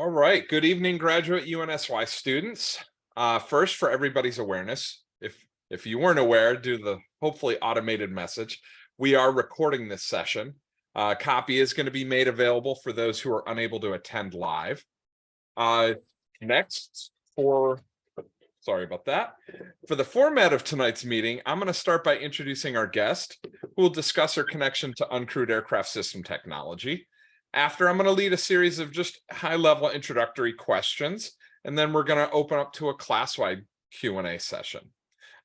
All right. Good evening, graduate UNSY students. First, for everybody's awareness, if you weren't aware, due to the hopefully automated message, we are recording this session. A copy is going to be made available for those who are unable to attend live. Next, sorry about that. For the format of tonight's meeting, I'm going to start by introducing our guest, who will discuss her connection to uncrewed aircraft system technology. After, I'm going to lead a series of just high-level introductory questions, and then we're going to open up to a class-wide Q&A session.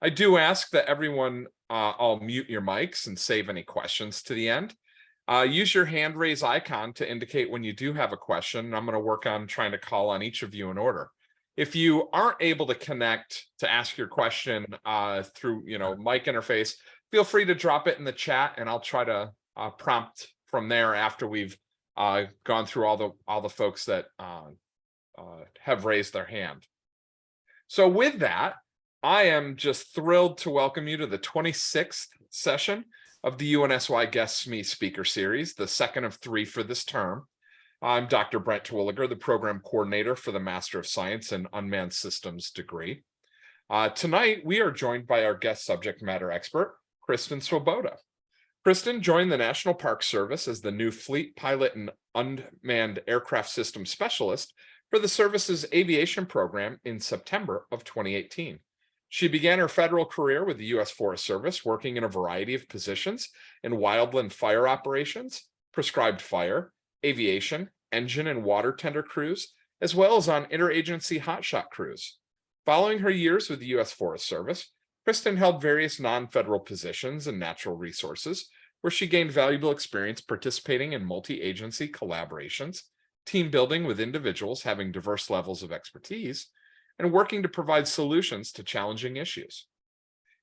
I do ask that everyone all mute your mics and save any questions to the end. Use your hand raise icon to indicate when you do have a question, and I'm going to work on trying to call on each of you in order. If you aren't able to connect to ask your question through mic interface, feel free to drop it in the chat, and I'll try to prompt from there after we've gone through all the folks that have raised their hand. So with that, I am just thrilled to welcome you to the 26th session of the UNSY Guest SME Speaker Series, the second of 3 for this term. I'm Dr. Brent Terwilliger, the program coordinator for the Master of Science in Unmanned Systems degree. Tonight, we are joined by our guest subject matter expert, Kristen Swoboda. Kristen joined the National Park Service as the new Fleet Pilot and Unmanned Aircraft System Specialist for the service's Aviation Program in September of 2018. She began her federal career with the U.S. Forest Service, working in a variety of positions in wildland fire operations, prescribed fire, aviation, engine and water tender crews, as well as on interagency hotshot crews. Following her years with the U.S. Forest Service, Kristen held various non-federal positions in natural resources, where she gained valuable experience participating in multi-agency collaborations, team building with individuals having diverse levels of expertise, and working to provide solutions to challenging issues.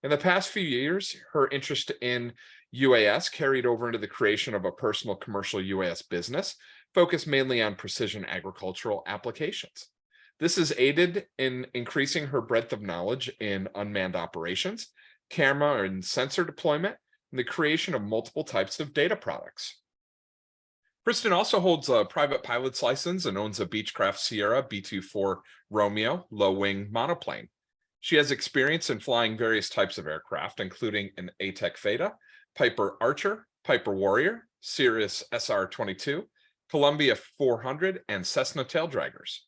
In the past few years, her interest in UAS carried over into the creation of a personal commercial UAS business, focused mainly on precision agricultural applications. This has aided in increasing her breadth of knowledge in unmanned operations, camera and sensor deployment, and the creation of multiple types of data products. Kristen also holds a private pilot's license and owns a Beechcraft Sierra B-24 Romeo low-wing monoplane. She has experience in flying various types of aircraft, including an ATEC Theta, Piper Archer, Piper Warrior, Cirrus SR-22, Columbia 400, and Cessna taildraggers.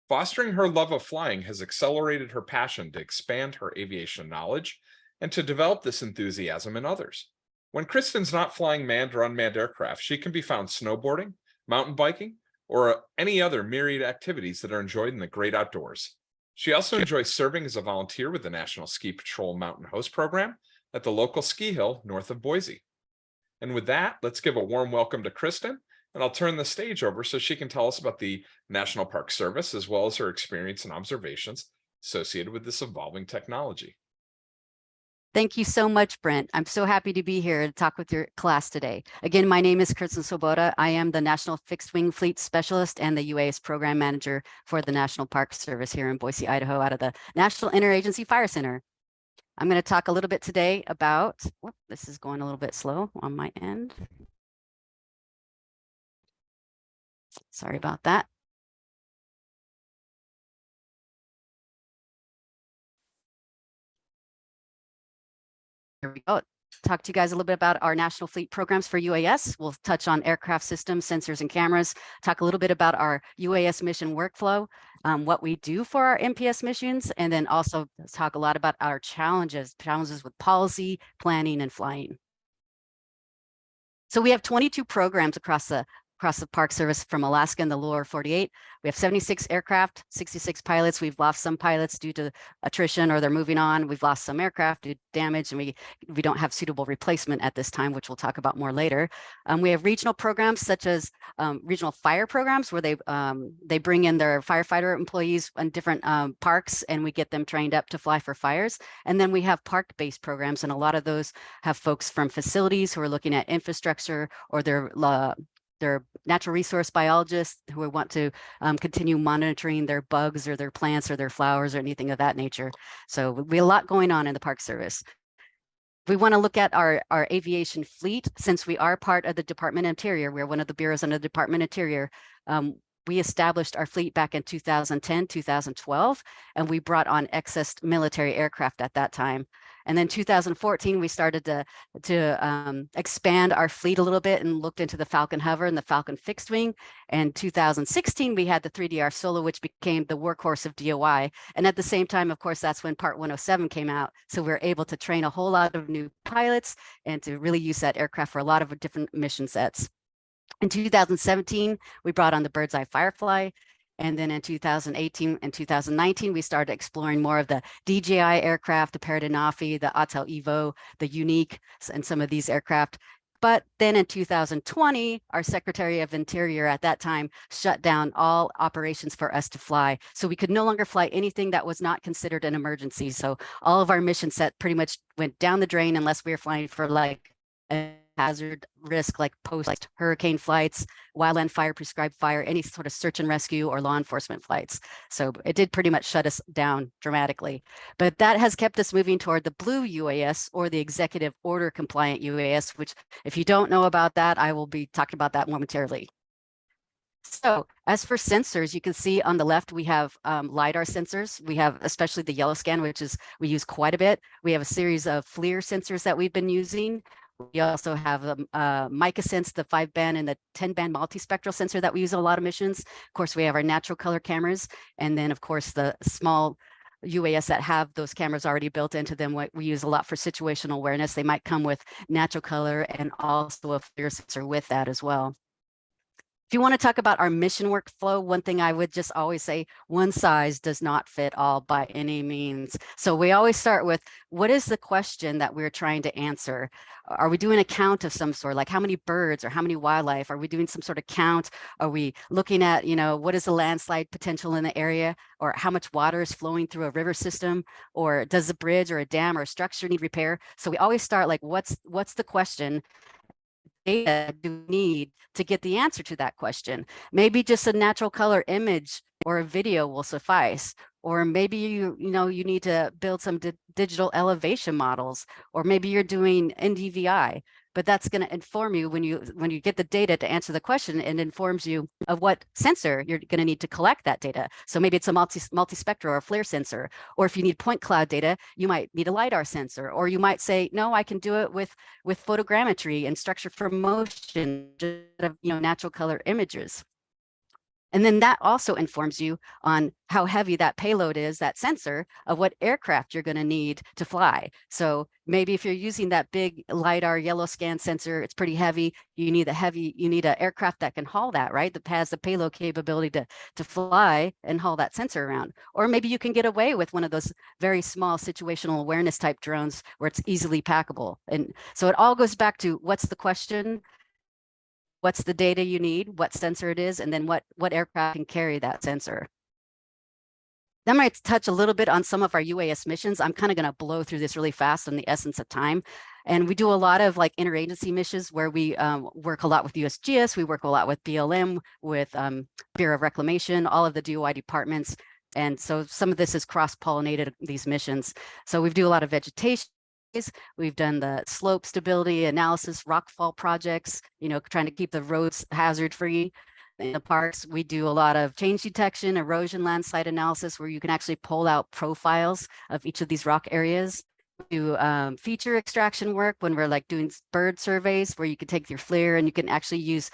Fostering her love of flying has accelerated her passion to expand her aviation knowledge and to develop this enthusiasm in others. When Kristen's not flying manned or unmanned aircraft, she can be found snowboarding, mountain biking, or any other myriad activities that are enjoyed in the great outdoors. She also enjoys serving as a volunteer with the National Ski Patrol Mountain Host Program at the local ski hill north of Boise. And with that, let's give a warm welcome to Kristen, and I'll turn the stage over so she can tell us about the National Park Service, as well as her experience and observations associated with this evolving technology. Thank you so much, Brent. I'm so happy to be here to talk with your class today. Again, my name is Kristen Swoboda. I am the National Fixed Wing Fleet Specialist and the UAS Program Manager for the National Park Service here in Boise, Idaho, out of the National Interagency Fire Center. I'm going to talk a little bit today about, this is going a little bit slow on my end. Sorry about that. Here we go. Talk to you guys a little bit about our national fleet programs for UAS. We'll touch on aircraft systems, sensors, and cameras. Talk a little bit about our UAS mission workflow, what we do for our MPS missions, and then also talk a lot about our challenges with policy, planning, and flying. So we have 22 programs across the Park Service from Alaska and the lower 48. We have 76 aircraft, 66 pilots. We've lost some pilots due to attrition or they're moving on. We've lost some aircraft due to damage, and we don't have suitable replacement at this time, which we'll talk about more later. We have regional programs such as regional fire programs, where they bring in their firefighter employees in different parks, and we get them trained up to fly for fires. And then we have park-based programs, and a lot of those have folks from facilities who are looking at infrastructure, or they're natural resource biologists who want to continue monitoring their bugs or their plants or their flowers or anything of that nature. So we have a lot going on in the Park Service. We want to look at our aviation fleet. Since we are part of the Department of Interior, we're one of the bureaus under the Department of Interior. we established our fleet back in 2010, 2012, and we brought on excess military aircraft at that time. And then 2014, we started to expand our fleet a little bit and looked into the Falcon Hover and the Falcon Fixed Wing. And 2016, we had the 3DR Solo, which became the workhorse of DOI. And at the same time, of course, that's when Part 107 came out. So we were able to train a whole lot of new pilots and to really use that aircraft for a lot of different mission sets. In 2017, we brought on the Bird's Eye Firefly. And then in 2018 and 2019, we started exploring more of the DJI aircraft, the Paradinafi, the Autel Evo, the Unique, and some of these aircraft. But then in 2020, our Secretary of Interior at that time shut down all operations for us to fly. So we could no longer fly anything that was not considered an emergency. So all of our mission set pretty much went down the drain unless we were flying for like a hazard risk, like post hurricane flights, wildland fire, prescribed fire, any sort of search and rescue or law enforcement flights. So it did pretty much shut us down dramatically. But that has kept us moving toward the blue UAS, or the executive order compliant UAS, which if you don't know about that, I will be talking about that momentarily. So as for sensors, you can see on the left, we have LiDAR sensors. We have especially the yellow scan, which is we use quite a bit. We have a series of FLIR sensors that we've been using. We also have MicaSense, the 5-band and the 10-band multispectral sensor that we use in a lot of missions. Of course, we have our natural color cameras, and then of course the small UAS that have those cameras already built into them. We use a lot for situational awareness. They might come with natural color and also a FLIR sensor with that as well. If you want to talk about our mission workflow, one thing I would just always say, one size does not fit all by any means. So we always start with, what is the question that we're trying to answer? Are we doing a count of some sort, like how many birds or how many wildlife? Are we doing some sort of count? Are we looking at, what is the landslide potential in the area, or how much water is flowing through a river system, or does a bridge or a dam or a structure need repair? So we always start like, what's the question? Data do we need to get the answer to that question? Maybe just a natural color image or a video will suffice, or maybe you need to build some digital elevation models, or maybe you're doing NDVI. But that's going to inform you when you get the data to answer the question, and informs you of what sensor you're going to need to collect that data. So maybe it's a multispectral or a FLIR sensor, or if you need point cloud data, you might need a LiDAR sensor, or you might say, no, I can do it with photogrammetry and structure for motion, just natural color images. And then that also informs you on how heavy that payload is, that sensor, of what aircraft you're going to need to fly. So maybe if you're using that big LiDAR yellow scan sensor, it's pretty heavy. You need an aircraft that can haul that, right? That has the payload capability to fly and haul that sensor around. Or maybe you can get away with one of those very small situational awareness type drones where it's easily packable. And so it all goes back to, what's the question? What's the data you need, what sensor it is, and then what aircraft can carry that sensor. Then I might touch a little bit on some of our UAS missions. I'm kind of going to blow through this really fast in the essence of time. And we do a lot of like interagency missions where we work a lot with USGS, we work a lot with BLM, with Bureau of Reclamation, all of the DOI departments. And so some of this is cross-pollinated, these missions. So we do a lot of vegetation. We've done the slope stability analysis, rockfall projects, trying to keep the roads hazard free. In the parks, we do a lot of change detection, erosion, landslide analysis, where you can actually pull out profiles of each of these rock areas. We do feature extraction work when we're like doing bird surveys, where you can take your FLIR and you can actually use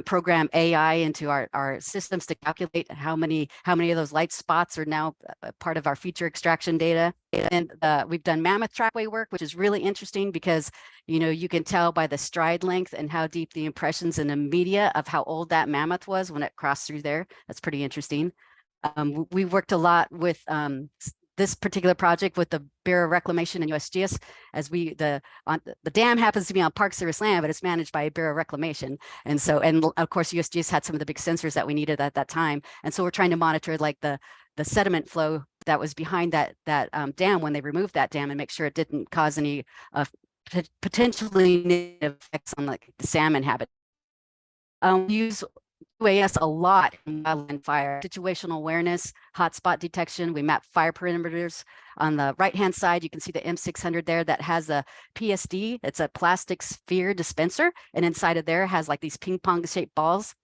program AI into our systems to calculate how many of those light spots are now part of our feature extraction data. And we've done mammoth trackway work, which is really interesting because you can tell by the stride length and how deep the impressions in the media of how old that mammoth was when it crossed through there. That's pretty interesting. We worked a lot with this particular project with the Bureau of Reclamation and USGS, as the dam happens to be on Park Service land, but it's managed by Bureau of Reclamation. And of course, USGS had some of the big sensors that we needed at that time. And so we're trying to monitor like the sediment flow that was behind that dam when they removed that dam, and make sure it didn't cause any potentially negative effects on like the salmon habitat. We use UAS a lot in wildland fire, situational awareness, hotspot detection. We map fire perimeters. On the right-hand side, you can see the M600 there that has a PSD. It's a plastic sphere dispenser, and inside of there has like these ping pong shaped balls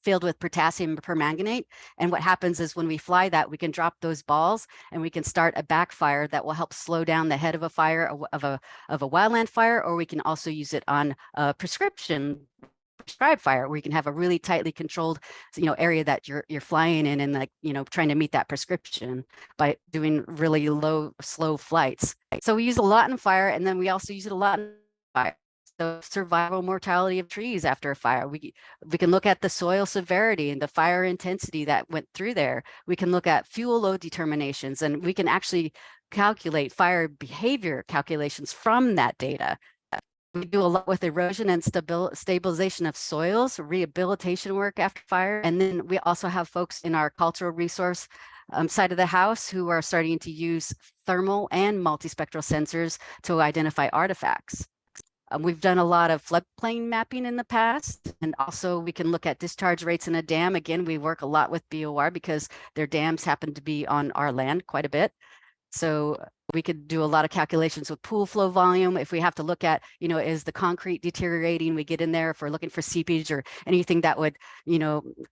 filled with potassium permanganate. And what happens is when we fly that, we can drop those balls and we can start a backfire that will help slow down the head of a fire, of a wildland fire, or we can also use it on a prescribed fire, where you can have a really tightly controlled, area that you're flying in, and like, trying to meet that prescription by doing really slow flights. So we use a lot in fire, and then we also use it a lot in fire. So survival mortality of trees after a fire. We can look at the soil severity and the fire intensity that went through there. We can look at fuel load determinations, and we can actually calculate fire behavior calculations from that data. We do a lot with erosion and stabilization of soils, rehabilitation work after fire. And then we also have folks in our cultural resource side of the house who are starting to use thermal and multispectral sensors to identify artifacts. We've done a lot of floodplain mapping in the past, and also we can look at discharge rates in a dam. Again, we work a lot with BOR because their dams happen to be on our land quite a bit. So we could do a lot of calculations with pool flow volume. If we have to look at, is the concrete deteriorating, we get in there. If we're looking for seepage or anything that would,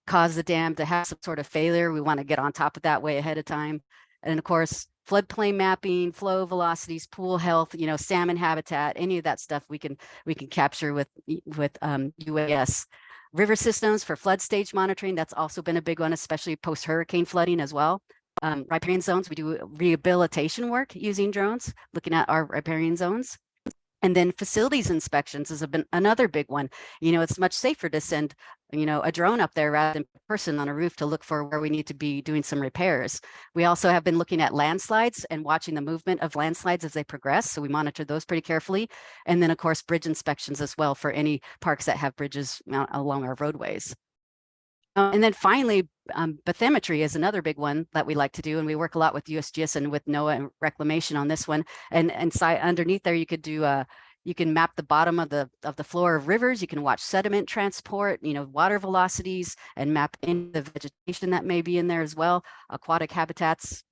cause the dam to have some sort of failure, we want to get on top of that way ahead of time. And of course, floodplain mapping, flow velocities, pool health, salmon habitat, any of that stuff we can capture with UAS. River systems for flood stage monitoring, that's also been a big one, especially post-hurricane flooding as well. Riparian zones, we do rehabilitation work using drones, looking at our riparian zones. And then facilities inspections has been another big one. It's much safer to send, a drone up there rather than a person on a roof to look for where we need to be doing some repairs. We also have been looking at landslides and watching the movement of landslides as they progress. So we monitor those pretty carefully. And then of course, bridge inspections as well for any parks that have bridges along our roadways. And then finally, bathymetry is another big one that we like to do, and we work a lot with USGS and with NOAA and reclamation on this one. And underneath there, you could do you can map the bottom of the floor of rivers. You can watch sediment transport, water velocities, and map in the vegetation that may be in there as well, aquatic habitats.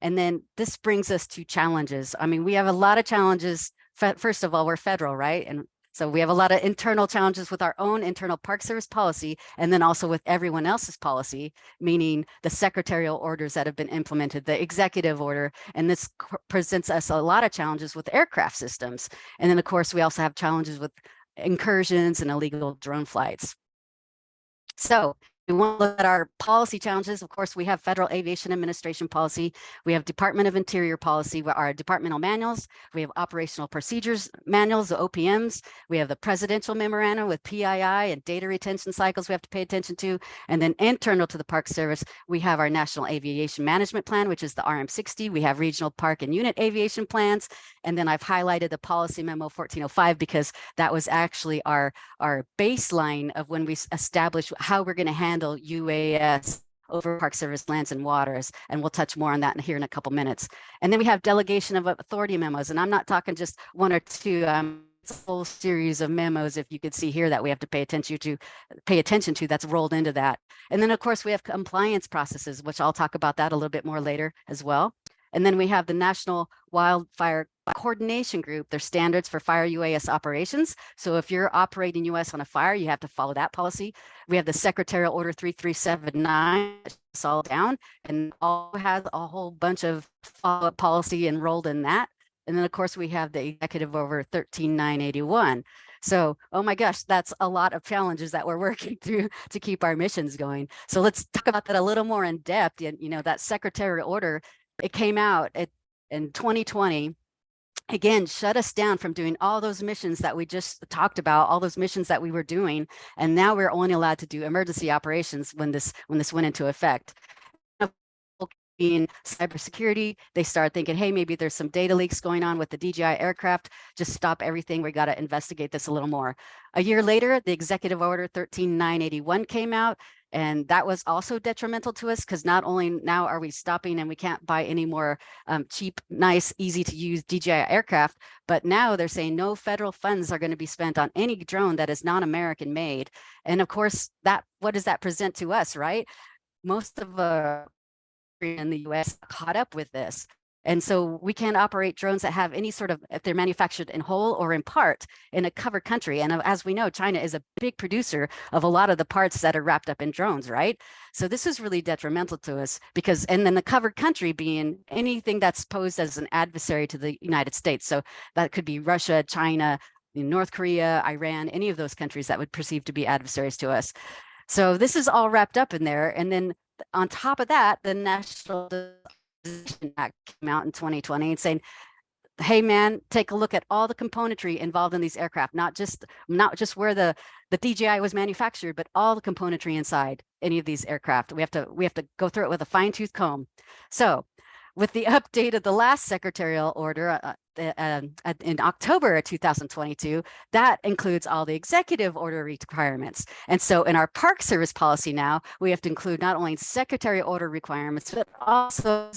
And then this brings us to challenges. I mean, we have a lot of challenges. First of all, we're federal, right? And so we have a lot of internal challenges with our own internal Park Service policy, and then also with everyone else's policy, meaning the secretarial orders that have been implemented, the executive order, and this presents us a lot of challenges with aircraft systems. And then of course, we also have challenges with incursions and illegal drone flights. So we want to look at our policy challenges. Of course, we have Federal Aviation Administration policy. We have Department of Interior policy, our departmental manuals. We have operational procedures manuals, the OPMs. We have the presidential memorandum with PII and data retention cycles we have to pay attention to. And then internal to the Park Service, we have our National Aviation Management Plan, which is the RM60. We have regional park and unit aviation plans. And then I've highlighted the policy memo 1405 because that was actually our baseline of when we established how we're going to handle UAS over Park Service lands and waters. And we'll touch more on that here in a couple minutes. And then we have delegation of authority memos. And I'm not talking just one or two, it's a whole series of memos, if you could see here, that we have to pay attention to that's rolled into that. And then of course we have compliance processes, which I'll talk about that a little bit more later as well. And then we have the National Wildfire Coordination Group, their standards for fire UAS operations. So if you're operating UAS on a fire, you have to follow that policy. We have the Secretarial Order 3379, it's all down, and all has a whole bunch of follow-up policy enrolled in that. And then of course we have the Executive Order 13981. So, oh my gosh, that's a lot of challenges that we're working through to keep our missions going. So let's talk about that a little more in depth. And, that Secretarial Order, it came out in 2020, again, shut us down from doing all those missions that we just talked about, all those missions that we were doing. And now we're only allowed to do emergency operations when this went into effect. In cybersecurity, they started thinking, hey, maybe there's some data leaks going on with the DJI aircraft. Just stop everything. We got to investigate this a little more. A year later, the Executive Order 13981 came out. And that was also detrimental to us because not only now are we stopping and we can't buy any more cheap, nice, easy to use DJI aircraft, but now they're saying no federal funds are going to be spent on any drone that is non-American made. And of course, what does that present to us, right? Most of in the US caught up with this. And so we can't operate drones that have any sort of, if they're manufactured in whole or in part in a covered country. And as we know, China is a big producer of a lot of the parts that are wrapped up in drones, right? So this is really detrimental to us because, and then the covered country being anything that's posed as an adversary to the United States. So that could be Russia, China, North Korea, Iran, any of those countries that would perceive to be adversaries to us. So this is all wrapped up in there. And then on top of that, the National Act came out in 2020 and saying, hey man, take a look at all the componentry involved in these aircraft, not just where the DJI was manufactured, but all the componentry inside any of these aircraft. We have to go through it with a fine-tooth comb. So with the update of the last secretarial order in October of 2022, that includes all the executive order requirements. And so in our Park Service policy now, we have to include not only secretarial order requirements, but also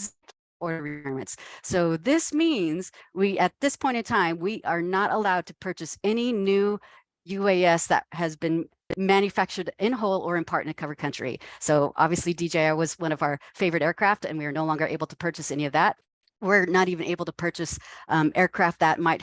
order requirements. So this means at this point in time, we are not allowed to purchase any new UAS that has been manufactured in whole or in part in a covered country. So obviously DJI was one of our favorite aircraft, and we are no longer able to purchase any of that. We're not even able to purchase aircraft that might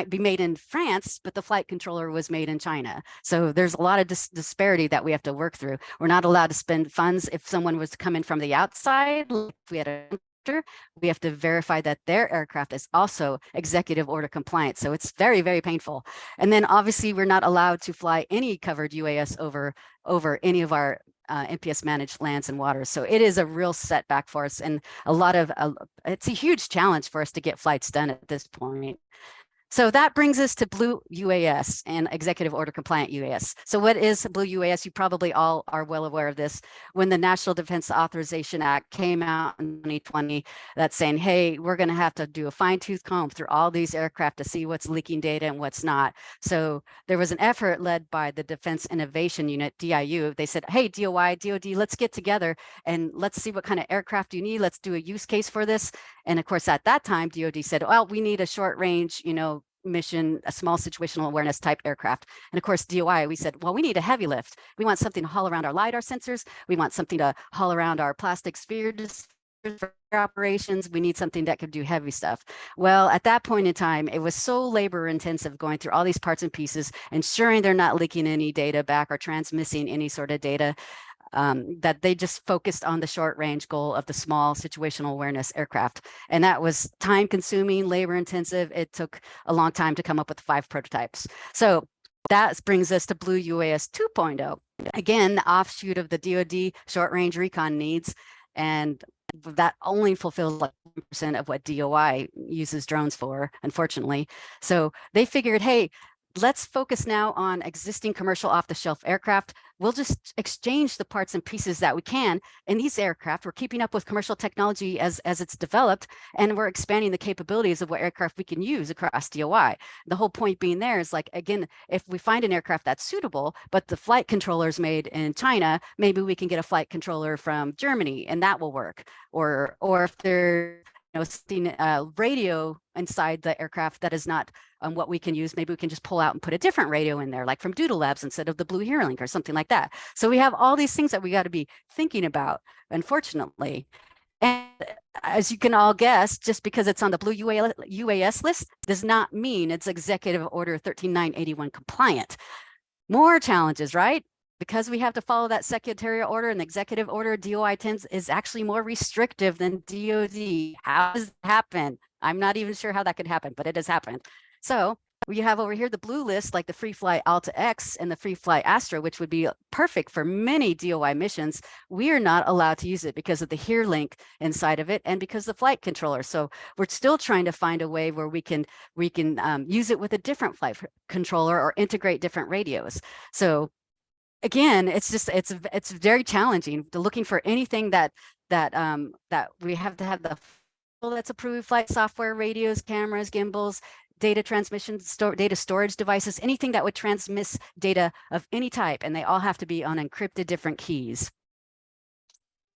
be made in France, but the flight controller was made in China. So there's a lot of disparity that we have to work through. We're not allowed to spend funds if someone was to come in from the outside. Like if we had a we have to verify that their aircraft is also executive order compliant. So it's very, very painful. And then obviously we're not allowed to fly any covered UAS over any of our NPS managed lands and waters. So it is a real setback for us, and it's a huge challenge for us to get flights done at this point. So that brings us to Blue UAS and executive order compliant UAS. So what is Blue UAS? You probably all are well aware of this. When the National Defense Authorization Act came out in 2020, that's saying, hey, we're going to have to do a fine-tooth comb through all these aircraft to see what's leaking data and what's not. So there was an effort led by the Defense Innovation Unit, DIU. They said, hey, DOI, DOD, let's get together and let's see what kind of aircraft you need. Let's do a use case for this. And of course, at that time, DOD said, well, we need a short range, mission, a small situational awareness type aircraft. And of course, DOI, we said, well, we need a heavy lift. We want something to haul around our LiDAR sensors. We want something to haul around our plastic sphere for operations. We need something that could do heavy stuff. Well, at that point in time, it was so labor intensive going through all these parts and pieces, ensuring they're not leaking any data back or transmitting any sort of data, that they just focused on the short range goal of the small situational awareness aircraft. And that was time consuming, labor intensive. It took a long time to come up with 5 prototypes. So that brings us to Blue UAS 2.0. Again, the offshoot of the DoD short range recon needs. And that only fulfills like 1% of what DOI uses drones for, unfortunately. So they figured, hey, let's focus now on existing commercial off-the-shelf aircraft. We'll just exchange the parts and pieces that we can in these aircraft. We're keeping up with commercial technology as it's developed, and we're expanding the capabilities of what aircraft we can use across DOI. The whole point being there is like, again, if we find an aircraft that's suitable, but the flight controller is made in China, maybe we can get a flight controller from Germany and that will work. Or if there's something radio inside the aircraft that is not what we can use, maybe we can just pull out and put a different radio in there, like from Doodle Labs instead of the Blue Hearlink or something like that. So we have all these things that we got to be thinking about, unfortunately. And as you can all guess, just because it's on the Blue UAS list does not mean it's Executive Order 13981 compliant. More challenges, right? Because we have to follow that secretarial order and the executive order, DOI 10 is actually more restrictive than DOD. How does that happen? I'm not even sure how that could happen, but it has happened. So we have over here the blue list, like the Free Fly Alta X and the Free Fly Astra, which would be perfect for many DOI missions. We are not allowed to use it because of the HERE link inside of it and because of the flight controller. So we're still trying to find a way where we can use it with a different flight controller or integrate different radios. So again, it's very challenging to looking for anything that we have to have that's approved: flight software, radios, cameras, gimbals, data transmission, data storage devices, anything that would transmit data of any type, and they all have to be on encrypted different keys.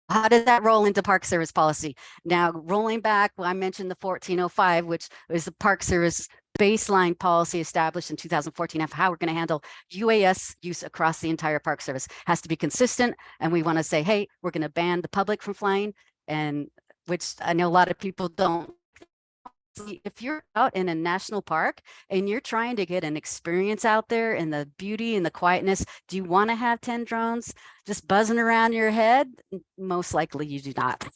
How does that roll into Park Service policy? Now, rolling back, I mentioned the 1405, which is the Park Service baseline policy established in 2014 of how we're going to handle UAS use across the entire Park Service. Has to be consistent, and we want to say, hey, we're going to ban the public from flying, and which I know a lot of people don't. If you're out in a national park and you're trying to get an experience out there in the beauty and the quietness, do you want to have 10 drones just buzzing around your head? Most likely you do not.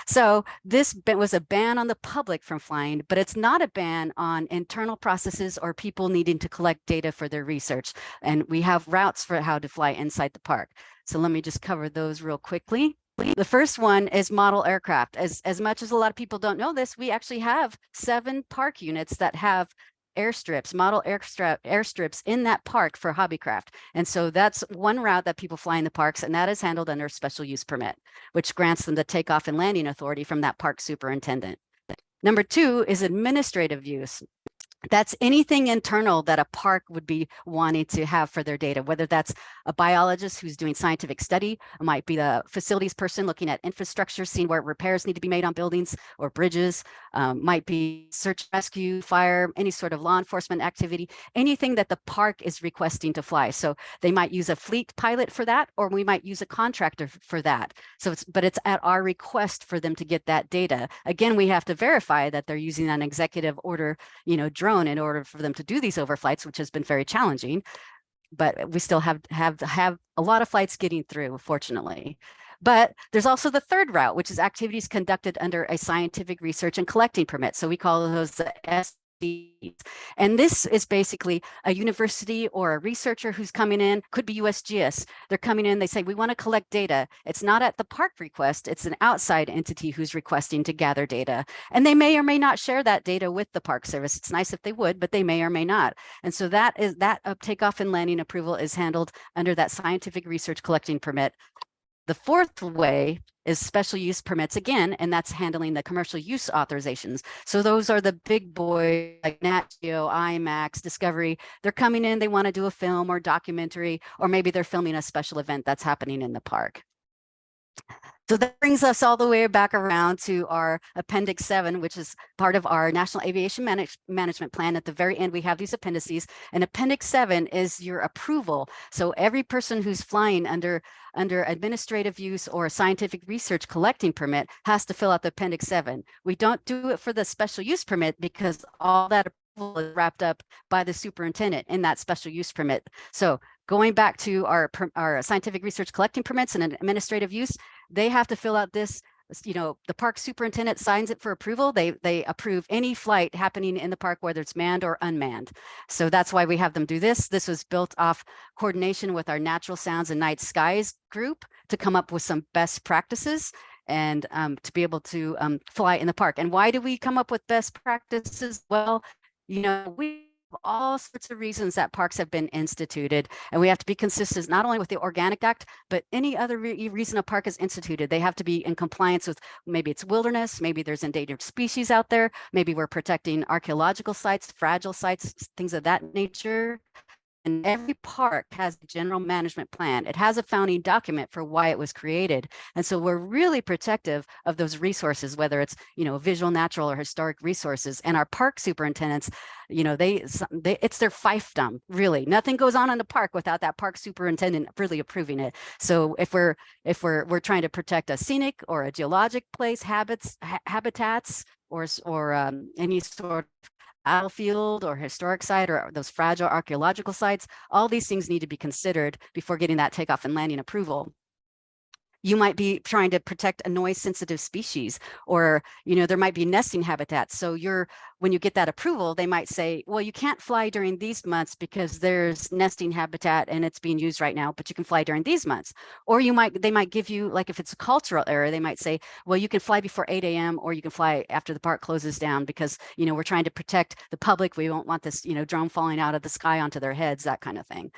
So this was a ban on the public from flying, but it's not a ban on internal processes or people needing to collect data for their research. And we have routes for how to fly inside the park. So let me just cover those real quickly. The first one is model aircraft. As much as a lot of people don't know this, we actually have 7 park units that have airstrips, model airstrips in that park for hobbycraft. And so that's one route that people fly in the parks, and that is handled under a special use permit, which grants them the takeoff and landing authority from that park superintendent. Number 2 is administrative use. That's anything internal that a park would be wanting to have for their data, whether that's a biologist who's doing scientific study, it might be the facilities person looking at infrastructure, seeing where repairs need to be made on buildings or bridges, might be search, rescue, fire, any sort of law enforcement activity, anything that the park is requesting to fly. So they might use a fleet pilot for that, or we might use a contractor for that. So but it's at our request for them to get that data. Again, we have to verify that they're using an executive order, drone in order for them to do these overflights, which has been very challenging, but we still have a lot of flights getting through, fortunately. But there's also the third route, which is activities conducted under a scientific research and collecting permit. So we call those the SMEs. And this is basically a university or a researcher who's coming in, could be USGS. They're coming in, they say, we want to collect data. It's not at the park request, it's an outside entity who's requesting to gather data. And they may or may not share that data with the Park Service. It's nice if they would, but they may or may not. And so that takeoff and landing approval is handled under that scientific research collecting permit. The fourth way is special use permits again, and that's handling the commercial use authorizations. So those are the big boys like Nat Geo, IMAX, Discovery. They're coming in, they want to do a film or documentary, or maybe they're filming a special event that's happening in the park. So that brings us all the way back around to our Appendix 7, which is part of our National Aviation Management Plan. At the very end, we have these appendices, and Appendix 7 is your approval. So every person who's flying under administrative use or a scientific research collecting permit has to fill out the Appendix 7. We don't do it for the special use permit because all that approval is wrapped up by the superintendent in that special use permit. So going back to our scientific research collecting permits and administrative use, they have to fill out this, the park superintendent signs it for approval. They approve any flight happening in the park, whether it's manned or unmanned. So that's why we have them do this. This was built off coordination with our Natural Sounds and Night Skies group to come up with some best practices and to be able to fly in the park. And why do we come up with best practices? Well, we all sorts of reasons that parks have been instituted, and we have to be consistent not only with the Organic Act, but any other reason a park is instituted. They have to be in compliance with, maybe it's wilderness, maybe there's endangered species out there, maybe we're protecting archaeological sites, fragile sites, things of that nature. And every park has a general management plan. It has a founding document for why it was created. And so we're really protective of those resources, whether it's, visual, natural, or historic resources. And our park superintendents, it's their fiefdom, really. Nothing goes on in the park without that park superintendent really approving it. So if we're trying to protect a scenic or a geologic place, habitats, or any sort of battlefield or historic site or those fragile archaeological sites, all these things need to be considered before getting that takeoff and landing approval. You might be trying to protect a noise sensitive species, or, there might be nesting habitats. So when you get that approval, they might say, well, you can't fly during these months because there's nesting habitat and it's being used right now, but you can fly during these months. Or they might give you, like if it's a cultural area, they might say, well, you can fly before 8 a.m. or you can fly after the park closes down because, we're trying to protect the public. We don't want this, drone falling out of the sky onto their heads, that kind of thing.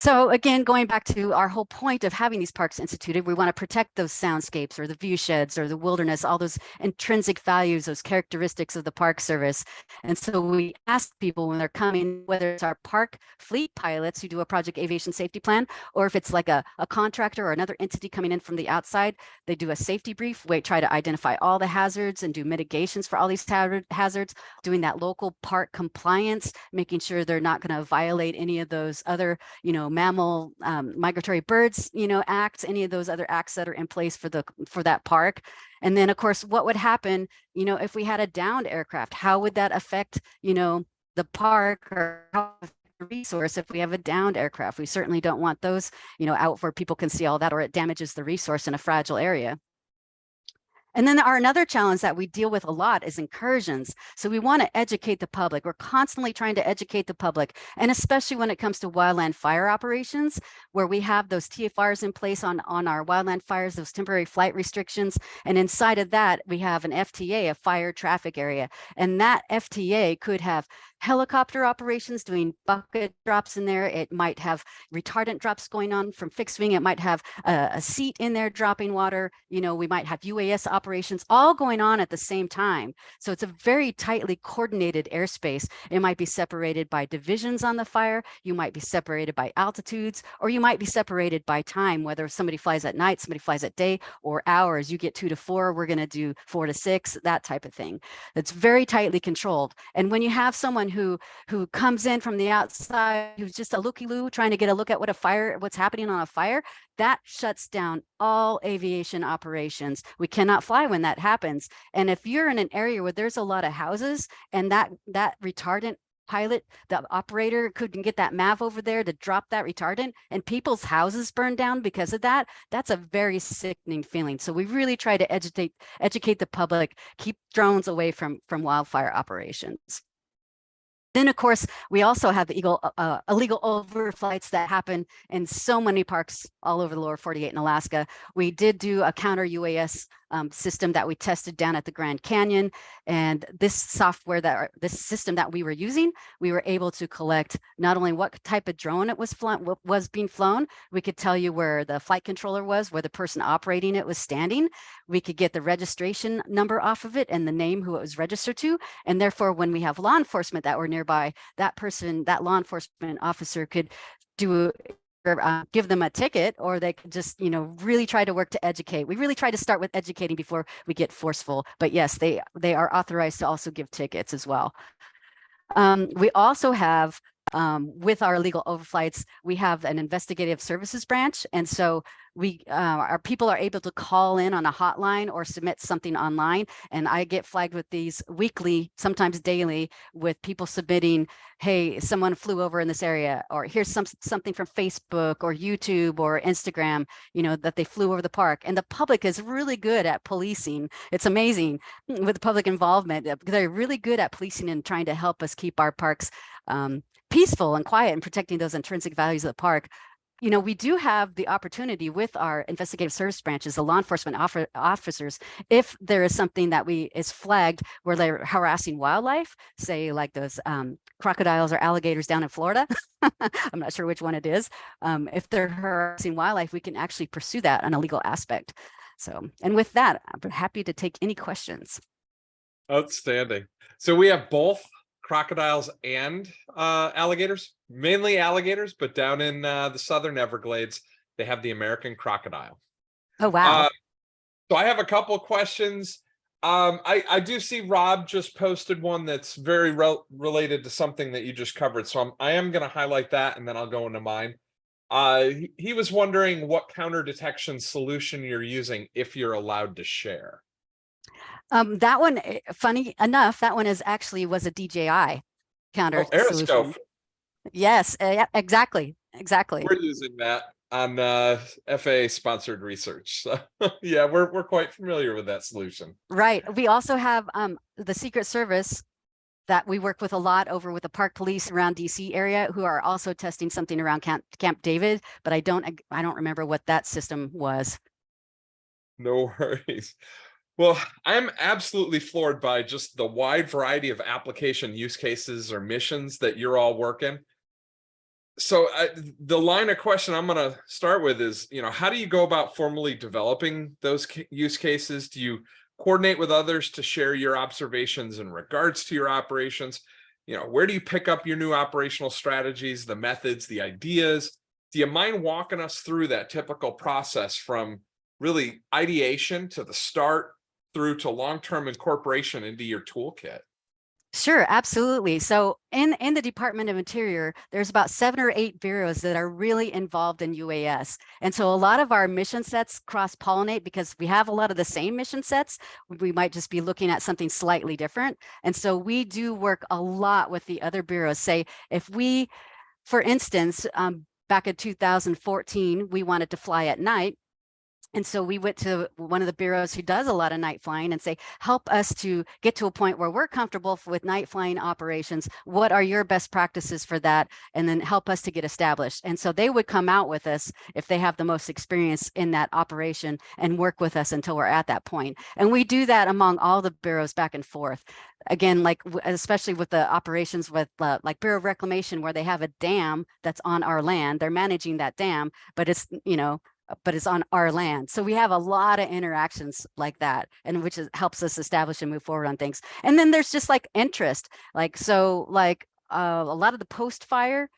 So again, going back to our whole point of having these parks instituted, we want to protect those soundscapes or the view sheds or the wilderness, all those intrinsic values, those characteristics of the Park Service. And so we ask people when they're coming, whether it's our park fleet pilots who do a project aviation safety plan, or if it's like a contractor or another entity coming in from the outside, they do a safety brief, try to identify all the hazards and do mitigations for all these hazards, doing that local park compliance, making sure they're not going to violate any of those other, mammal, migratory birds, acts, any of those other acts that are in place for that park. And then of course, what would happen, if we had a downed aircraft, how would that affect, the park, or how the resource if we have a downed aircraft? We certainly don't want those, out where people can see all that, or it damages the resource in a fragile area. And then another challenge that we deal with a lot is incursions. So we want to educate the public. We're constantly trying to educate the public, and especially when it comes to wildland fire operations, where we have those TFRs in place on our wildland fires, those temporary flight restrictions. And inside of that, we have an FTA, a fire traffic area. And that FTA could have helicopter operations doing bucket drops in there. It might have retardant drops going on from fixed wing. It might have a seat in there dropping water. We might have UAS operations all going on at the same time. So it's a very tightly coordinated airspace. It might be separated by divisions on the fire. You might be separated by altitudes, or you might be separated by time, whether somebody flies at night, somebody flies at day, or hours. You get 2 to 4, we're going to do 4 to 6, that type of thing. It's very tightly controlled. And when you have someone who comes in from the outside, who's just a looky-loo trying to get a look at what's happening on a fire, that shuts down all aviation operations. We cannot fly when that happens. And if you're in an area where there's a lot of houses, and that retardant pilot, the operator couldn't get that MAV over there to drop that retardant, and people's houses burn down because of that, that's a very sickening feeling. So we really try to educate the public, keep drones away from wildfire operations. Then, of course, we also have the illegal overflights that happen in so many parks all over the lower 48 in Alaska. We did do a counter UAS system that we tested down at the Grand Canyon. And this this system that we were using, we were able to collect not only what type of drone it was being flown, we could tell you where the flight controller was, where the person operating it was standing. We could get the registration number off of it and the name who it was registered to. And therefore, when we have law enforcement that were nearby, that law enforcement officer could give them a ticket, or they could just, really try to work to educate. We really try to start with educating before we get forceful. But yes, they are authorized to also give tickets as well. We also have, with our illegal overflights, we have an investigative services branch. And so our people are able to call in on a hotline or submit something online. And I get flagged with these weekly, sometimes daily, with people submitting, hey, someone flew over in this area, or here's something from Facebook or YouTube or Instagram, that they flew over the park. And the public is really good at policing. It's amazing with the public involvement. They're really good at policing and trying to help us keep our parks peaceful and quiet and protecting those intrinsic values of the park. We do have the opportunity with our investigative service branches, the law enforcement officers, if there is something that is flagged where they're harassing wildlife, say like those crocodiles or alligators down in Florida. I'm not sure which one it is. If they're harassing wildlife, we can actually pursue that on a legal aspect. So, and with that, I'm happy to take any questions. Outstanding. So we have both crocodiles and alligators, mainly alligators, but down in the southern Everglades, they have the American crocodile. Oh, wow. So I have a couple of questions. I do see Rob just posted one that's very related to something that you just covered. So I am going to highlight that, and then I'll go into mine. He was wondering what counter detection solution you're using, if you're allowed to share. That one, funny enough, that one was a DJI counter solution. Yes, yeah, exactly. We're using that on FAA sponsored research. So yeah, we're quite familiar with that solution. Right. We also have the Secret Service that we work with a lot over with the park police around DC area, who are also testing something around Camp David, but I don't remember what that system was. No worries. Well, I'm absolutely floored by just the wide variety of application use cases or missions that you're all working. So the line of question I'm going to start with is, how do you go about formally developing those use cases? Do you coordinate with others to share your observations in regards to your operations? Where do you pick up your new operational strategies, the methods, the ideas? Do you mind walking us through that typical process from really ideation to the start through to long-term incorporation into your toolkit? Sure, absolutely. So in the Department of Interior, there's about 7 or 8 bureaus that are really involved in UAS. And so a lot of our mission sets cross-pollinate because we have a lot of the same mission sets. We might just be looking at something slightly different. And so we do work a lot with the other bureaus. Say, if we, for instance, back in 2014, we wanted to fly at night. And so we went to one of the bureaus who does a lot of night flying and say, help us to get to a point where we're comfortable with night flying operations. What are your best practices for that? And then help us to get established. And so they would come out with us if they have the most experience in that operation and work with us until we're at that point. And we do that among all the bureaus back and forth. Again, like especially with the operations with like Bureau of Reclamation, where they have a dam that's on our land, they're managing that dam, but it's, but it's on our land. So we have a lot of interactions like that, and which helps us establish and move forward on things. And then there's just like interest, like, so like a lot of the post-fire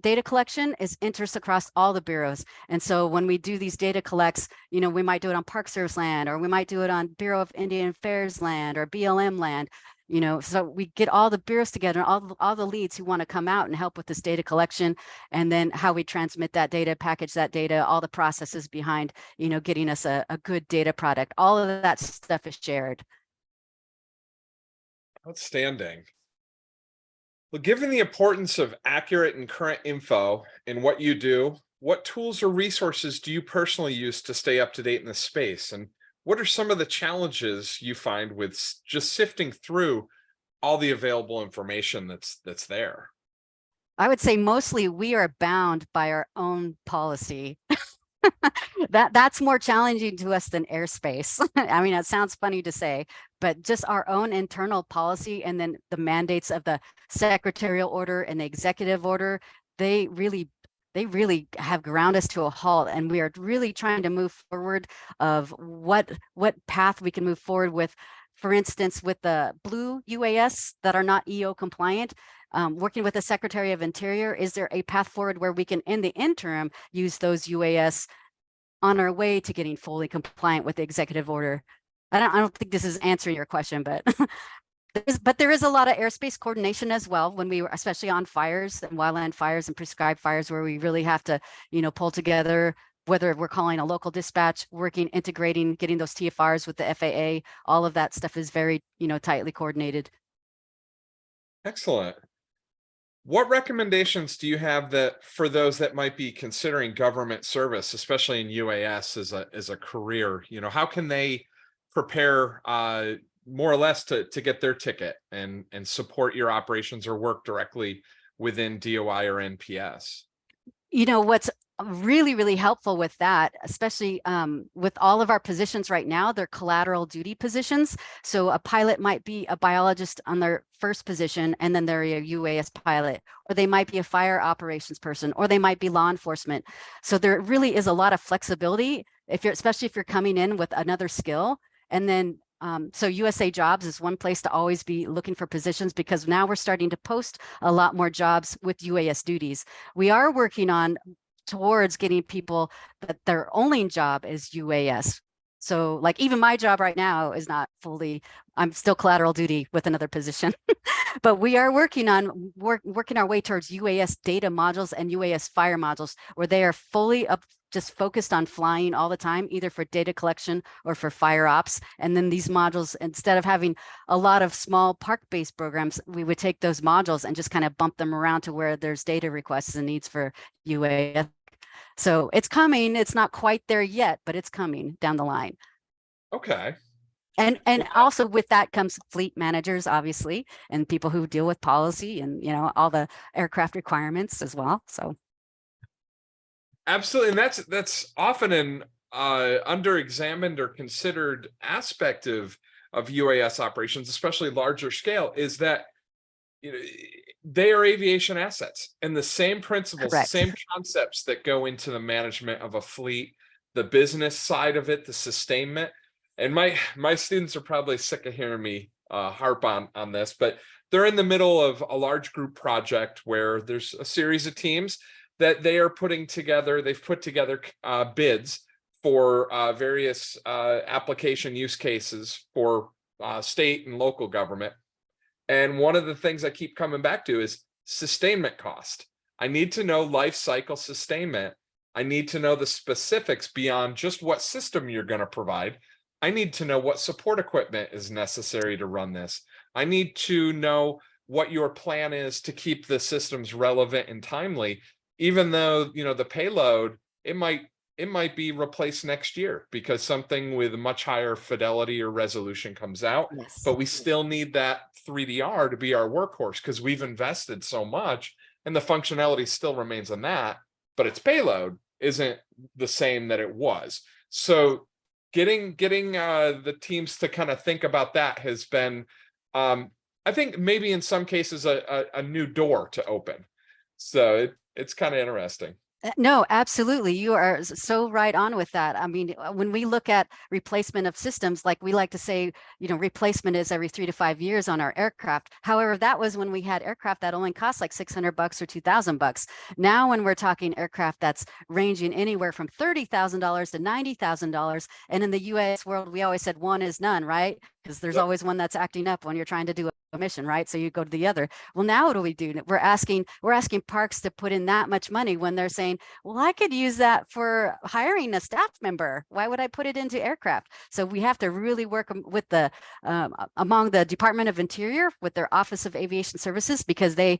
data collection is interest across all the bureaus. And so when we do these data collects, we might do it on Park Service land, or we might do it on Bureau of Indian Affairs land or BLM land. So we get all the bureaus together, all the leads who want to come out and help with this data collection, and then how we transmit that data, package that data, all the processes behind, getting us a good data product. All of that stuff is shared. Outstanding. Well, given the importance of accurate and current info in what you do, what tools or resources do you personally use to stay up to date in this space? And what are some of the challenges you find with just sifting through all the available information that's there? I would say mostly we are bound by our own policy. That's more challenging to us than airspace. I mean, it sounds funny to say, but just our own internal policy, and then the mandates of the secretarial order and the executive order, they really have ground us to a halt, and we are really trying to move forward of what path we can move forward with. For instance, with the blue UAS that are not EO compliant, working with the Secretary of Interior, is there a path forward where we can, in the interim, use those UAS on our way to getting fully compliant with the executive order? I don't think this is answering your question, but there is a lot of airspace coordination as well when we were, especially on fires and wildland fires and prescribed fires, where we really have to, pull together, whether we're calling a local dispatch, working, integrating, getting those TFRs with the FAA. All of that stuff is very, tightly coordinated. Excellent. What recommendations do you have that for those that might be considering government service, especially in UAS as a career? How can they prepare more or less to get their ticket and support your operations or work directly within DOI or NPS? What's really, really helpful with that, especially with all of our positions right now, they're collateral duty positions. So a pilot might be a biologist on their first position, and then they're a UAS pilot, or they might be a fire operations person, or they might be law enforcement. So there really is a lot of flexibility especially if you're coming in with another skill. And then so USA Jobs is one place to always be looking for positions, because now we're starting to post a lot more jobs with UAS duties. We are working on towards getting people that their only job is UAS. So like even my job right now is not fully, I'm still collateral duty with another position, but we are working on working our way towards UAS data modules and UAS fire modules, where they are fully just focused on flying all the time, either for data collection or for fire ops. And then these modules, instead of having a lot of small park-based programs, we would take those modules and just kind of bump them around to where there's data requests and needs for UAS. So it's coming. It's not quite there yet, but it's coming down the line. Okay. And also with that comes fleet managers, obviously, and people who deal with policy and, all the aircraft requirements as well. So. Absolutely. And that's often an under-examined or considered aspect of UAS operations, especially larger scale, is that they are aviation assets, and the same principles, Correct. the same concepts that go into the management of a fleet, the business side of it, the sustainment. And my students are probably sick of hearing me harp on this, but they're in the middle of a large group project where there's a series of teams that they are putting together. They've put together bids for various application use cases for state and local government. And one of the things I keep coming back to is sustainment cost. I need to know life cycle sustainment. I need to know the specifics beyond just what system you're going to provide. I need to know what support equipment is necessary to run this. I need to know what your plan is to keep the systems relevant and timely, even though, you know, the payload, it might be replaced next year because something with much higher fidelity or resolution comes out. Yes. But we still need that 3DR to be our workhorse because we've invested so much, and the functionality still remains on that, but its payload isn't the same that it was. So getting the teams to kind of think about that has been, I think maybe in some cases a new door to open. So it's kind of interesting. No, absolutely. You are so right on with that. I mean, when we look at replacement of systems, like we like to say, you know, replacement is every 3 to 5 years on our aircraft. However, that was when we had aircraft that only cost like $600 or $2,000. Now, when we're talking aircraft that's ranging anywhere from $30,000 to $90,000, and in the UAS world, we always said one is none, right? Because there's always one that's acting up when you're trying to do a mission, right? So you go to the other. Well, now what do we do? We're asking parks to put in that much money when they're saying, well, I could use that for hiring a staff member. Why would I put it into aircraft? So we have to really work with the among the Department of Interior with their Office of Aviation Services, because they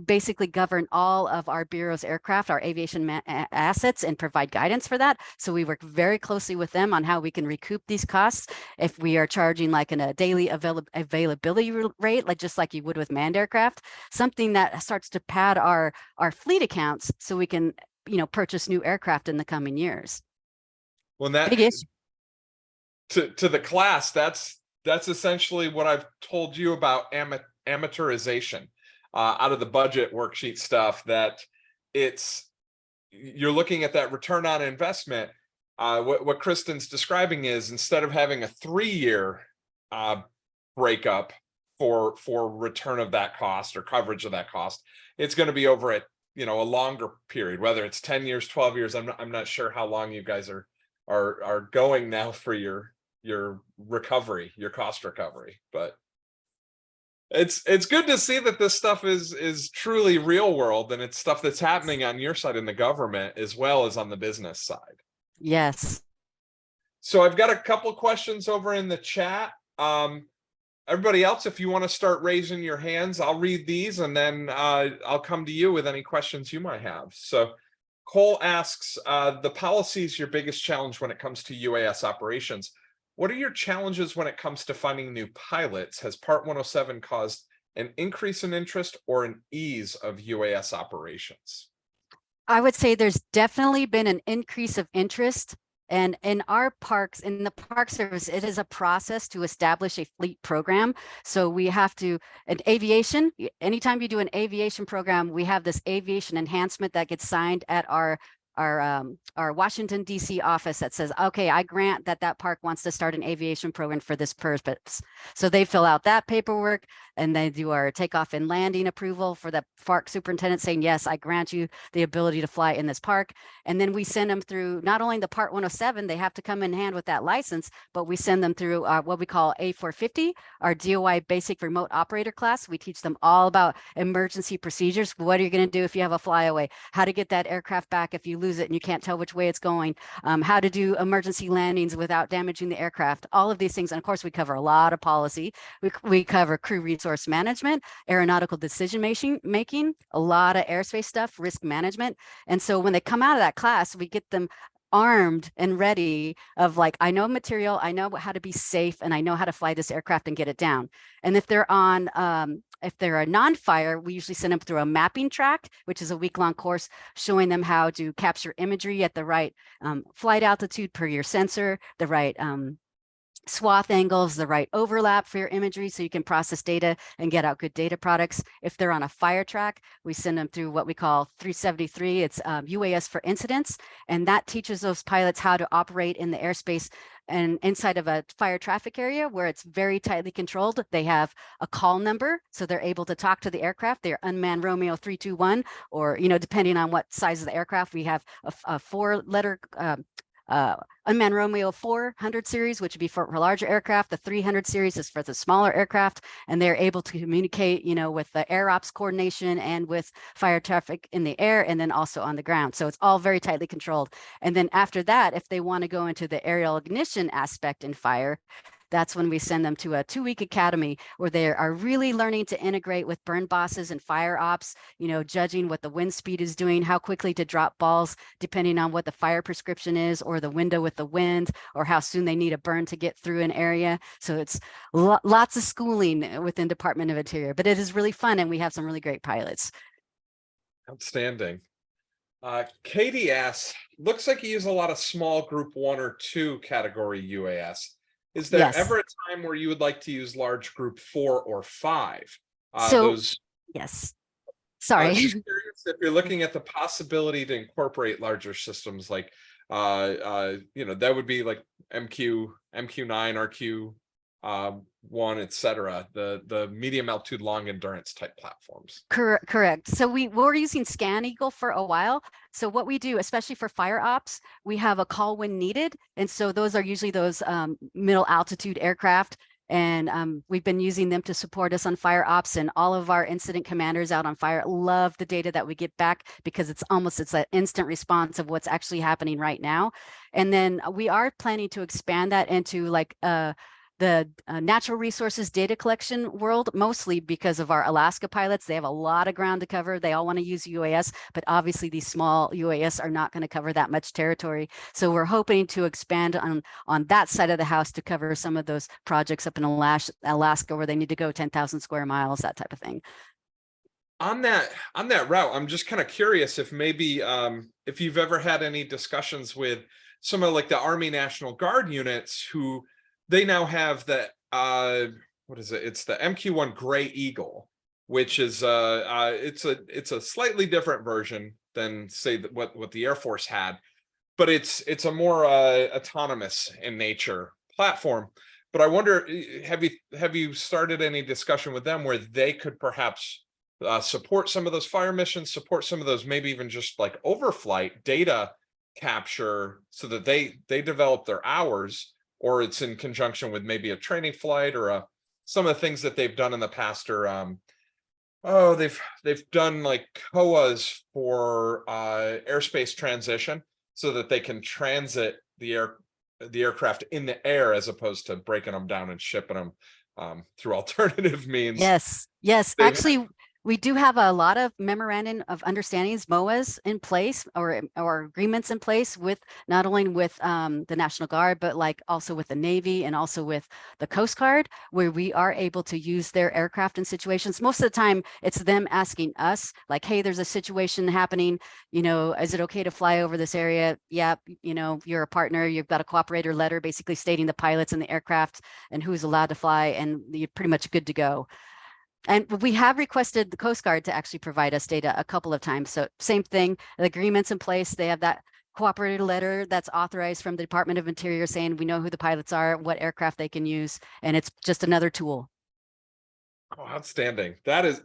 basically govern all of our bureau's aircraft, our aviation assets, and provide guidance for that. So we work very closely with them on how we can recoup these costs if we are charging like in a daily availability rate, like just like you would with manned aircraft, something that starts to pad our fleet accounts so we can, you know, purchase new aircraft in the coming years. Well, that to the class, that's essentially what I've told you about amateurization out of the budget worksheet stuff, that you're looking at that return on investment. What Kristen's describing is, instead of having a 3-year breakup for return of that cost or coverage of that cost, it's going to be over at, you know, a longer period, whether it's 10 years, 12 years. I'm not sure how long you guys are going now for your recovery, your cost recovery, but it's good to see that this stuff is truly real world, and it's stuff that's happening on your side in the government as well as on the business side. Yes. So I've got a couple questions over in the chat. Everybody else, if you want to start raising your hands, I'll read these and then I'll come to you with any questions you might have. So Cole asks, the policy is your biggest challenge when it comes to UAS operations. What are your challenges when it comes to finding new pilots? Has Part 107 caused an increase in interest or an ease of UAS operations? I would say there's definitely been an increase of interest. And in our parks, in the Park Service, it is a process to establish a fleet program. So we have to, an aviation, anytime you do an aviation program, we have this aviation enhancement that gets signed at our Washington, D.C. office that says, okay, I grant that park wants to start an aviation program for this purpose. So they fill out that paperwork, and they do our takeoff and landing approval for the park superintendent saying, yes, I grant you the ability to fly in this park. And then we send them through not only the Part 107, they have to come in hand with that license, but we send them through what we call A450, our DOI basic remote operator class. We teach them all about emergency procedures. What are you going to do if you have a flyaway? How to get that aircraft back if you lose it and you can't tell which way it's going, how to do emergency landings without damaging the aircraft, all of these things. And of course, we cover a lot of policy. We cover crew resource management, aeronautical decision making, a lot of airspace stuff, risk management. And so when they come out of that class, we get them armed and ready of like, I know material, I know how to be safe, and I know how to fly this aircraft and get it down. And if they're on, if they're a non-fire, we usually send them through a mapping track, which is a week-long course showing them how to capture imagery at the right flight altitude per your sensor, the right swath angles, the right overlap for your imagery so you can process data and get out good data products. If they're on a fire track, we send them through what we call 373. It's UAS for incidents, and that teaches those pilots how to operate in the airspace and inside of a fire traffic area where it's very tightly controlled. They have a call number, so they're able to talk to the aircraft. They're unmanned Romeo 321, or, you know, depending on what size of the aircraft, we have a 4-letter Unmanned Romeo 400 series, which would be for larger aircraft. The 300 series is for the smaller aircraft, and they're able to communicate, with the air ops coordination and with fire traffic in the air and then also on the ground. So it's all very tightly controlled. And then after that, if they want to go into the aerial ignition aspect in fire, that's when we send them to a 2-week academy where they are really learning to integrate with burn bosses and fire ops, judging what the wind speed is doing, how quickly to drop balls, depending on what the fire prescription is, or the window with the wind, or how soon they need a burn to get through an area. So it's lots of schooling within Department of Interior, but it is really fun. And we have some really great pilots. Outstanding. Katie asks, looks like you use a lot of small group 1 or 2 category UAS. Is there Yes. ever a time where you would like to use large group 4 or 5? Yes. I Sorry. was just curious if you're looking at the possibility to incorporate larger systems like, that would be like MQ9, RQ, 1, etc. The medium altitude, long endurance type platforms. Correct. So we were using Scan Eagle for a while. So what we do, especially for fire ops, we have a call when needed. And so those are usually those middle altitude aircraft. And we've been using them to support us on fire ops, and all of our incident commanders out on fire love the data that we get back because it's an instant response of what's actually happening right now. And then we are planning to expand that into like the natural resources data collection world, mostly because of our Alaska pilots. They have a lot of ground to cover. They all want to use UAS, but obviously these small UAS are not going to cover that much territory. So we're hoping to expand on that side of the house to cover some of those projects up in Alaska where they need to go 10,000 square miles, that type of thing. On that route, I'm just kind of curious if maybe if you've ever had any discussions with some of like the Army National Guard units who they now have the what is it? It's the MQ-1 Gray Eagle, which is it's a slightly different version than say what the Air Force had, but it's a more autonomous in nature platform. But I wonder, have you started any discussion with them where they could perhaps support some of those fire missions, support some of those, maybe even just like overflight data capture, so that they develop their hours, or it's in conjunction with maybe a training flight or some of the things that they've done in the past, or they've done like COAs for airspace transition, so that they can transit the aircraft in the air as opposed to breaking them down and shipping them through alternative means. Yes. Actually, we do have a lot of memorandum of understandings, MOAs, in place, or agreements in place with not only with the National Guard, but like also with the Navy and also with the Coast Guard, where we are able to use their aircraft in situations. Most of the time, it's them asking us, like, hey, there's a situation happening, is it okay to fly over this area? Yeah, you're a partner, you've got a cooperator letter basically stating the pilots and the aircraft and who's allowed to fly, and you're pretty much good to go. And we have requested the Coast Guard to actually provide us data a couple of times. So same thing, the agreement's in place. They have that cooperator letter that's authorized from the Department of Interior saying we know who the pilots are, what aircraft they can use, and it's just another tool. Oh, outstanding. That's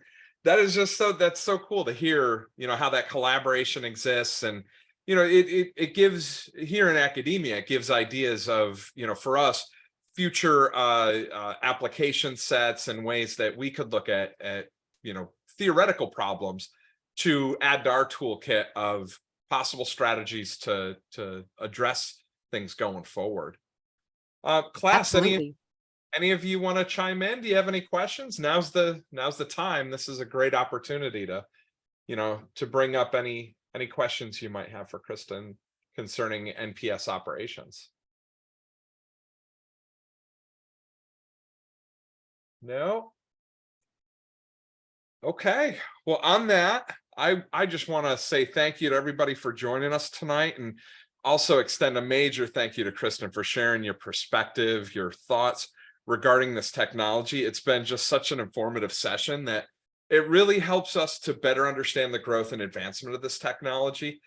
so cool to hear, how that collaboration exists. And, it gives, here in academia, it gives ideas of, for us, future application sets and ways that we could look at theoretical problems to add to our toolkit of possible strategies to address things going forward. Class, Absolutely. any of you want to chime in? Do you have any questions? Now's the time. This is a great opportunity to bring up any questions you might have for Kristen concerning NPS operations. No. Okay. Well, on that, I just want to say thank you to everybody for joining us tonight, and also extend a major thank you to Kristen for sharing your perspective, your thoughts regarding this technology. It's been just such an informative session that it really helps us to better understand the growth and advancement of this technology.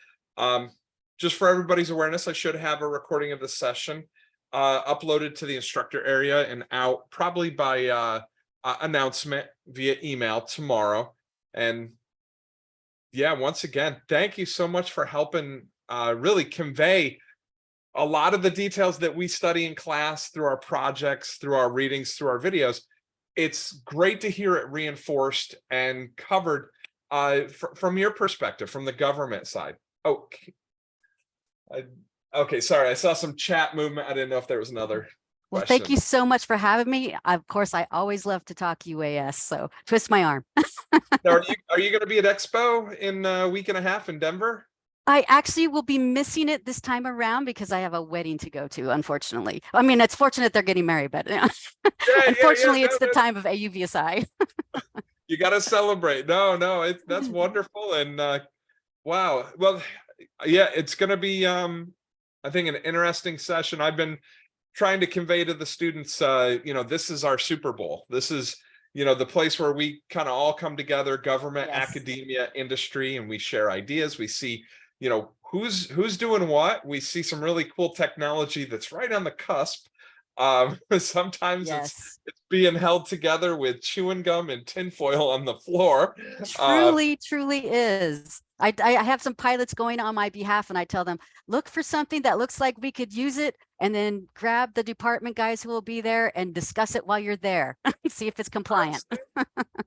Just for everybody's awareness, I should have a recording of this session uploaded to the instructor area and out probably by announcement via email tomorrow. And yeah, once again, thank you so much for helping really convey a lot of the details that we study in class through our projects, through our readings, through our videos, it's great to hear it reinforced and covered from your perspective, from the government side. Oh, okay, sorry, I saw some chat movement. I didn't know if there was another Well, question. thank you so much for having me. Of course, I always love to talk UAS, so twist my arm. Now, are you going to be at Expo in a week and a half in Denver? I actually will be missing it this time around because I have a wedding to go to, unfortunately. I mean, it's fortunate they're getting married, but unfortunately, it's the time of AUVSI. You got to celebrate. No, that's wonderful. And wow. Well, yeah, it's going to be, I think, an interesting session. I've been trying to convey to the students, this is our Super Bowl. This is, the place where we kind of all come together, government, Yes. academia, industry, and we share ideas. We see, who's doing what. We see some really cool technology that's right on the cusp. Sometimes Yes. it's being held together with chewing gum and tinfoil on the floor. Truly is. I have some pilots going on my behalf, and I tell them, look for something that looks like we could use it, and then grab the department guys who will be there and discuss it while you're there. See if it's compliant.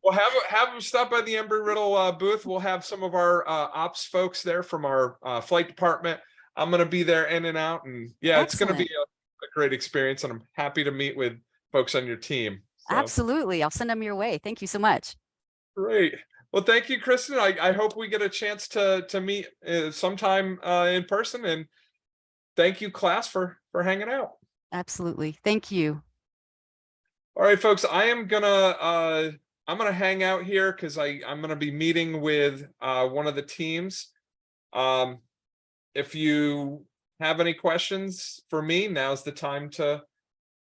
We'll have them stop by the Embry-Riddle booth. We'll have some of our ops folks there from our flight department. I'm going to be there in and out, and yeah, Excellent. It's going to be a great experience, and I'm happy to meet with folks on your team. So. Absolutely. I'll send them your way. Thank you so much. Great. Well, thank you, Kristen. I hope we get a chance to meet sometime in person, and thank you, class, for hanging out. Absolutely. Thank you. All right, folks, I'm gonna hang out here because I'm gonna be meeting with one of the teams. If you have any questions for me, now's the time to